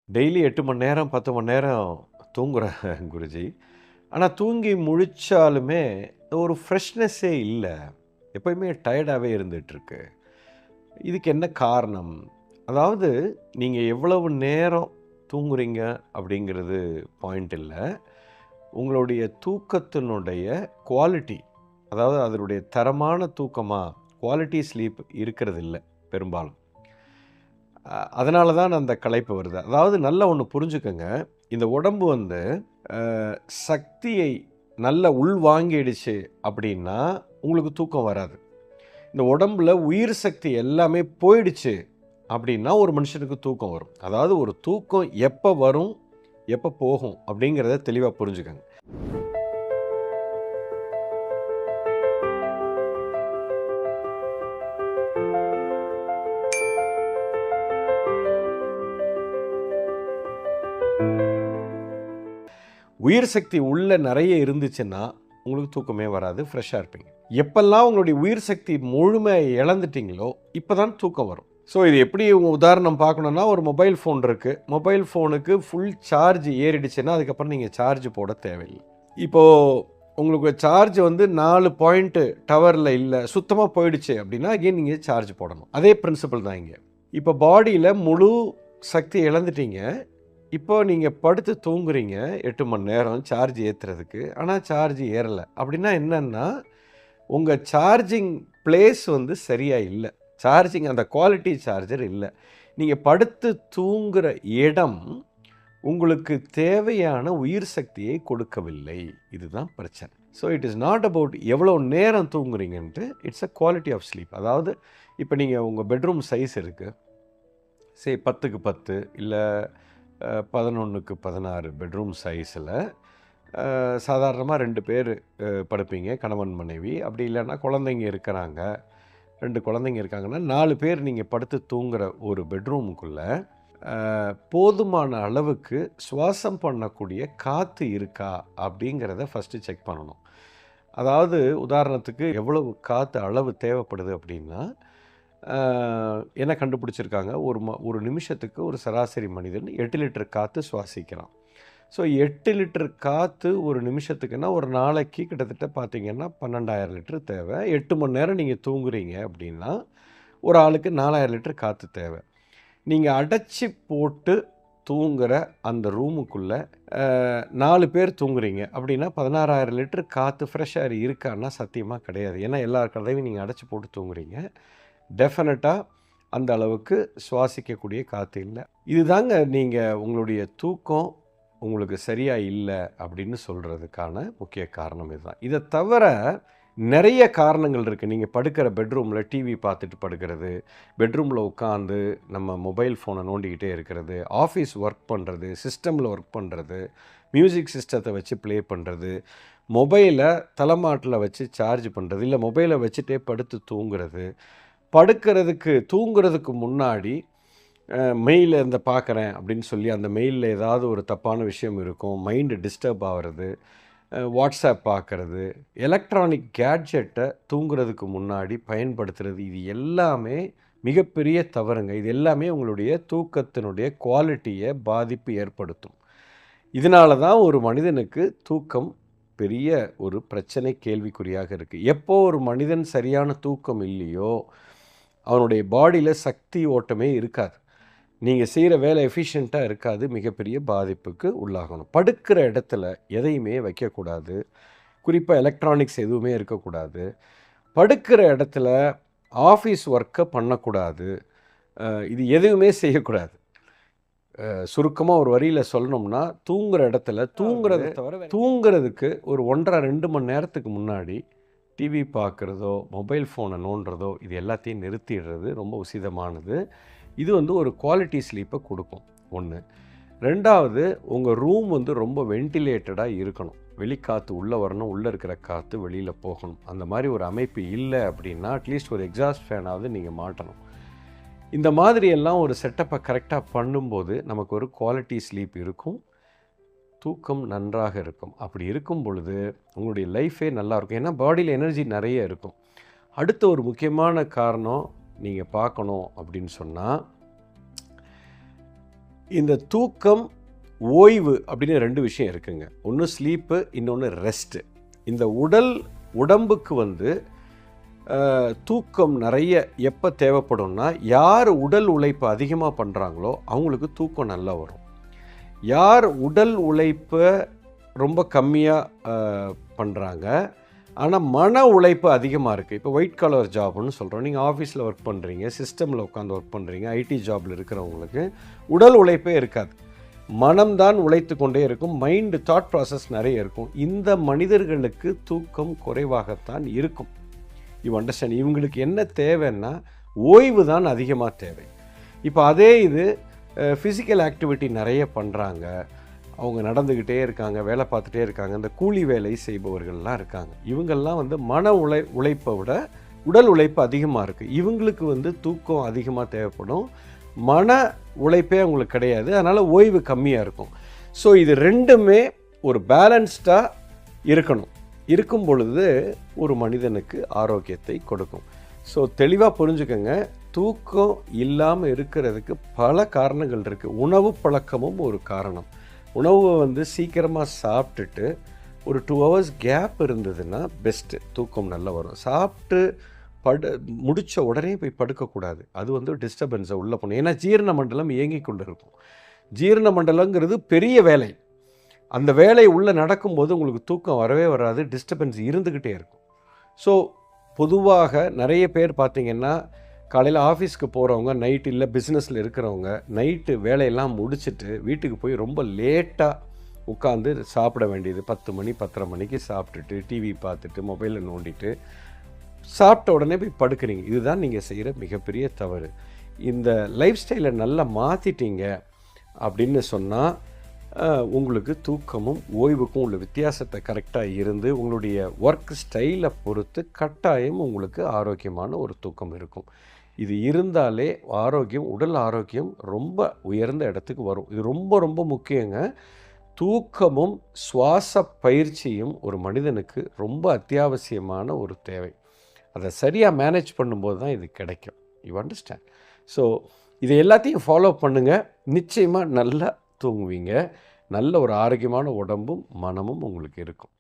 Daily 8 மணி நேரம், 10 மணி நேரம் தூங்குறேன் குருஜி. ஆனா தூங்கி முழிச்சாலுமே ஒரு ஃப்ரெஷ்னஸ்ஸே இல்ல. எப்பயுமே டயர்டாவே இருந்துட்டுருக்கு. இதுக்கு என்ன காரணம்? அதாவது நீங்க எவ்வளவு நேரம் தூங்குறீங்க அப்படிங்கிறது பாயிண்ட் இல்ல. உங்களுடைய தூக்கத்தினுடைய குவாலிட்டி, அதாவது அதனுடைய தரமான தூக்கமா, குவாலிட்டி ஸ்லீப் இருக்கிறதில்ல பெரும்பாலும். அதனால தான் அந்த களைப்பு வருது. அதாவது நல்லா ஒண்ணு புரிஞ்சுக்கங்க. இந்த உடம்பு வந்து சக்தியை நல்லா உள்வாங்கிடுச்சு அப்படின்னா, உங்களுக்கு தூக்கம் வராது. இந்த உடம்புல உயிர் சக்தி எல்லாமே போயிடுச்சு அப்படின்னா, ஒரு மனுஷனுக்கு தூக்கம் வரும். அதாவது ஒரு தூக்கம் எப்ப வரும், எப்ப போகும் அப்படிங்கிறத தெளிவா புரிஞ்சுக்கங்க. உயிர் சக்தி உள்ள நெறைய இருந்துச்சுன்னா, உங்களுக்கு தூக்கமே வராது. ஃப்ரெஷ்ஷா இருப்பீங்க. எப்பல்லாம் உங்களுடைய உயிர் சக்தி முழுமையா இழந்துட்டீங்களோ, இப்ப தான் தூக்கம் வரும். ஸோ இது எப்படி உதாரணம் பார்க்கணும்னா, ஒரு மொபைல் ஃபோன் இருக்கு. மொபைல் ஃபோனுக்கு ஃபுல் சார்ஜ் ஏறிடுச்சுன்னா, அதுக்கப்புறம் நீங்க சார்ஜ் போட தேவையில்ல. இப்போ உங்களுக்கு சார்ஜ் வந்து 4 பாயிண்ட் டவர்ல இல்ல, சுத்தமா போயிடுச்சு அப்படின்னா, அகைன் நீங்க சார்ஜ் போடணும். அதே பிரின்சிபல் தான் இங்க. இப்போ பாடியில முழு சக்தி இழந்துட்டீங்க. இப்போ நீங்க படுத்து தூங்குறீங்க 8 மணி நேரம் சார்ஜ் ஏத்துறதுக்கு. ஆனா சார்ஜ் ஏறல. அப்படின்னா என்னன்னா, உங்க சார்ஜிங் பிளேஸ் வந்து சரியா இல்ல. சார்ஜிங் அந்த குவாலிட்டி சார்ஜர் இல்ல. நீங்க படுத்து தூங்குற இடம் உங்களுக்கு தேவையான உயிர் சக்தியை கொடுக்கவில்லை. இதுதான் பிரச்சனை. So it is not about எவ்வளோ நேரம் தூங்குறீங்கன்ட்டு, it's a quality of sleep. அதாவது இப்போ நீங்க உங்க பெட்ரூம் சைஸ் இருக்கு. 10க்கு 10 இல்ல 11க்கு 16 பெட்ரூம் சைஸில் சாதாரணமாக 2 பேர் படுப்பீங்க, கணவன் மனைவி. அப்படி இல்லைன்னா குழந்தைங்க இருக்கிறாங்க, 2 குழந்தைங்க இருக்காங்கன்னா 4 பேர் நீங்கள் படுத்து தூங்குற ஒரு பெட்ரூமுக்குள்ளே போதுமான அளவுக்கு சுவாசம் பண்ணக்கூடிய காற்று இருக்கா அப்படிங்கிறத ஃபஸ்ட்டு செக் பண்ணணும். அதாவது உதாரணத்துக்கு எவ்வளவு காற்று அளவு தேவைப்படுது அப்படின்னா, என்ன கண்டுபிடிச்சிருக்காங்க, ஒரு நிமிஷத்துக்கு ஒரு சராசரி மனிதன் 8 லிட்டர் காற்று சுவாசிக்கிறான். ஸோ 8 லிட்டர் காற்று ஒரு நிமிஷத்துக்குன்னா, ஒரு நாளைக்கு கிட்டத்தட்ட பார்த்தீங்கன்னா 12,000 லிட்டர் தேவை. 8 மணி நேரம் நீங்கள் தூங்குறீங்க அப்படின்னா, ஒரு ஆளுக்கு 4,000 லிட்டர் காற்று தேவை. நீங்கள் அடைச்சி போட்டு தூங்குற அந்த ரூமுக்குள்ளே 4 பேர் தூங்குறீங்க அப்படின்னா, 16,000 லிட்டர் காற்று ஃப்ரெஷ் ஏர் இருக்கான்னா சத்தியமாக கிடையாது. ஏன்னா எல்லா கதவையும் நீங்கள் அடைச்சி போட்டு தூங்குறீங்க. டெஃபினட்டாக அந்த அளவுக்கு சுவாசிக்கக்கூடிய காற்று இல்லை. இதுதாங்க நீங்கள் உங்களுடைய தூக்கம் உங்களுக்கு சரியா இல்லை அப்படின்னு சொல்கிறதுக்கான முக்கிய காரணம் இதுதான். இதை தவிர நிறைய காரணங்கள் இருக்குது. நீங்கள் படுக்கிற பெட்ரூமில் டிவி பார்த்துட்டு படுக்கிறது, பெட்ரூமில் உட்காந்து நம்ம மொபைல் ஃபோனை நோண்டிக்கிட்டே இருக்கிறது, ஆஃபீஸ் ஒர்க் பண்ணுறது, சிஸ்டமில் ஒர்க் பண்ணுறது, மியூசிக் சிஸ்டத்தை வச்சு ப்ளே பண்ணுறது, மொபைலை தலைமாட்டில் வச்சு சார்ஜ் பண்ணுறது, இல்லை மொபைலை வச்சுட்டே படுத்து தூங்குறது, தூங்குறதுக்கு முன்னாடி மெயிலை இந்த பார்க்குறேன் அப்படின்னு சொல்லி அந்த மெயிலில் ஏதாவது ஒரு தப்பான விஷயம் இருக்கும், மைண்டு டிஸ்டர்ப் ஆகிறது, வாட்ஸ்அப் பார்க்குறது, எலக்ட்ரானிக் கேட்ஜெட்டை தூங்குறதுக்கு முன்னாடி பயன்படுத்துகிறது, இது எல்லாமே மிகப்பெரிய தவறுங்க. இது எல்லாமே உங்களுடைய தூக்கத்தினுடைய குவாலிட்டியை பாதிப்பு ஏற்படுத்தும். இதனால தான் ஒரு மனிதனுக்கு தூக்கம் பெரிய ஒரு பிரச்சனை, கேள்விக்குறியாக இருக்குது. எப்போ ஒரு மனிதன் சரியான தூக்கம் இல்லையோ, அவனுடைய பாடியில் சக்தி ஓட்டமே இருக்காது. நீங்கள் செய்கிற வேலை எஃபிஷியண்ட்டாக இருக்காது. மிகப்பெரிய பாதிப்புக்கு உள்ளாகணும். படுக்கிற இடத்துல எதையுமே வைக்கக்கூடாது. குறிப்பாக எலக்ட்ரானிக்ஸ் எதுவுமே இருக்கக்கூடாது. படுக்கிற இடத்துல ஆஃபீஸ் ஒர்க்கை பண்ணக்கூடாது. இது எதுவுமே செய்யக்கூடாது. சுருக்கமாக ஒரு வரியில் சொல்லணும்னா, தூங்குகிற இடத்துல தூங்குறதுக்கு ஒரு 1.5 2 மணி நேரத்துக்கு முன்னாடி டிவி பார்க்குறதோ, மொபைல் ஃபோனை நோண்டுறதோ, இது எல்லாத்தையும் நிறுத்திடுறது ரொம்ப உசிதமானது. இது வந்து ஒரு குவாலிட்டி ஸ்லீப்பை கொடுக்கும். 1. 2வது, உங்கள் ரூம் வந்து ரொம்ப வென்டிலேட்டடாக இருக்கணும். வெளிக்காற்று உள்ளே வரணும், உள்ளே இருக்கிற காற்று வெளியில் போகணும். அந்த மாதிரி ஒரு அமைப்பு இல்லை அப்படின்னா, அட்லீஸ்ட் ஒரு எக்ஸாஸ்ட் ஃபேனாவது நீங்கள் மாட்டணும். இந்த மாதிரி எல்லாம் ஒரு செட்டப்பை கரெக்டாக பண்ணும்போது நமக்கு ஒரு குவாலிட்டி ஸ்லீப் இருக்கும், தூக்கம் நன்றாக இருக்கும். அப்படி இருக்கும் பொழுது உங்களுடைய லைஃபே நல்லாயிருக்கும். ஏன்னா பாடியில் எனர்ஜி நிறைய இருக்கும். அடுத்த ஒரு முக்கியமான காரணம் நீங்கள் பார்க்கணும் அப்படின்னு சொன்னால், இந்த தூக்கம், ஓய்வு அப்படின்னு 2 விஷயம் இருக்குங்க. ஒன்று ஸ்லீப்பு, இன்னொன்று ரெஸ்ட்டு. இந்த உடம்புக்கு வந்து தூக்கம் நிறைய எப்போ தேவைப்படும்னா, யார் உடல் உழைப்பு அதிகமாக பண்ணுறாங்களோ அவங்களுக்கு தூக்கம் நல்லா வரும். யார் உடல் உழைப்பை ரொம்ப கம்மியாக பண்ணுறாங்க, ஆனால் மன உழைப்பு அதிகமாக இருக்குது. இப்போ ஒயிட் காலர் ஜாப்னு சொல்கிறோம். நீங்கள் ஆஃபீஸில் ஒர்க் பண்ணுறீங்க, சிஸ்டமில் உட்காந்து ஒர்க் பண்ணுறீங்க, ஐடி ஜாபில் இருக்கிறவங்களுக்கு உடல் உழைப்பே இருக்காது. மனம்தான் உழைத்து கொண்டே இருக்கும், மைண்டு தாட் ப்ராசஸ் நிறைய இருக்கும். இந்த மனிதர்களுக்கு தூக்கம் குறைவாகத்தான் இருக்கும். You understand? இவங்களுக்கு என்ன தேவைன்னா ஓய்வு தான் அதிகமாக தேவை. இப்போ அதே இது ஃபிசிக்கல் ஆக்டிவிட்டி நிறைய பண்ணுறாங்க, அவங்க நடந்துக்கிட்டே இருக்காங்க, வேலை பார்த்துட்டே இருக்காங்க, இந்த கூலி வேலை செய்பவர்கள்லாம் இருக்காங்க. இவங்கெல்லாம் வந்து மன உழைப்பை விட உடல் உழைப்பு அதிகமாக இருக்குது. இவங்களுக்கு வந்து தூக்கம் அதிகமாக தேவைப்படும், மன உழைப்பே அவங்களுக்கு கிடையாது, அதனால் ஓய்வு கம்மியாக இருக்கும். ஸோ இது ரெண்டுமே ஒரு பேலன்ஸ்டாக இருக்கணும். இருக்கும் பொழுது ஒரு மனிதனுக்கு ஆரோக்கியத்தை கொடுக்கும். ஸோ தெளிவாக புரிஞ்சுக்கங்க, தூக்கம் இல்லாமல் இருக்கிறதுக்கு பல காரணங்கள் இருக்குது. உணவு பழக்கமும் ஒரு காரணம். உணவை வந்து சீக்கிரமாக சாப்பிட்டுட்டு ஒரு 2 hours கேப் இருந்ததுன்னா பெஸ்ட்டு, தூக்கம் நல்லா வரும். சாப்பிட்டு முடித்த உடனே போய் படுக்கக்கூடாது, அது வந்து டிஸ்டர்பன்ஸை உள்ளே போகணும். ஏன்னா ஜீரண மண்டலம் இயங்கி கொண்டு இருக்கும். ஜீரண மண்டலங்கிறது பெரிய வேலை. அந்த வேலை உள்ளே நடக்கும்போது உங்களுக்கு தூக்கம் வரவே வராது, டிஸ்டர்பன்ஸ் இருந்துக்கிட்டே இருக்கும். ஸோ பொதுவாக நிறைய பேர் பார்த்திங்கன்னா, காலையில் ஆஃபீஸ்க்கு போகிறவங்க, நைட்டு இல்லை பிஸ்னஸில் இருக்கிறவங்க, நைட்டு வேலையெல்லாம் முடிச்சுட்டு வீட்டுக்கு போய் ரொம்ப லேட்டாக உட்காந்து சாப்பிட வேண்டியது. 10 மணி 10:30 மணிக்கு சாப்பிட்டுட்டு டிவி பார்த்துட்டு மொபைலில் நோண்டிட்டு சாப்பிட்ட உடனே போய் படுக்கிறீங்க. இதுதான் நீங்கள் செய்கிற மிகப்பெரிய தவறு. இந்த லைஃப் ஸ்டைலை நல்லா மாற்றிட்டீங்க அப்படின்னு சொன்னால் உங்களுக்கு தூக்கமும் ஓய்வுக்கும் உள்ள வித்தியாசத்தை கரெக்டாக இருந்து உங்களுடைய ஒர்க் ஸ்டைலை பொறுத்து கட்டாயம் உங்களுக்கு ஆரோக்கியமான ஒரு தூக்கம் இருக்கும். இது இருந்தாலே ஆரோக்கியம், உடல் ஆரோக்கியம் ரொம்ப உயர்ந்த இடத்துக்கு வரும். இது ரொம்ப ரொம்ப முக்கியங்க. தூக்கமும் சுவாச பயிற்சியும் ஒரு மனிதனுக்கு ரொம்ப அத்தியாவசியமான ஒரு தேவை. அதை சரியாக மேனேஜ் பண்ணும்போது தான் இது கிடைக்கும். You understand? ஸோ இதை எல்லாத்தையும் ஃபாலோ பண்ணுங்கள், நிச்சயமாக நல்லா தூங்குவீங்க. நல்ல ஒரு ஆரோக்கியமான உடம்பும் மனமும் உங்களுக்கு இருக்கும்.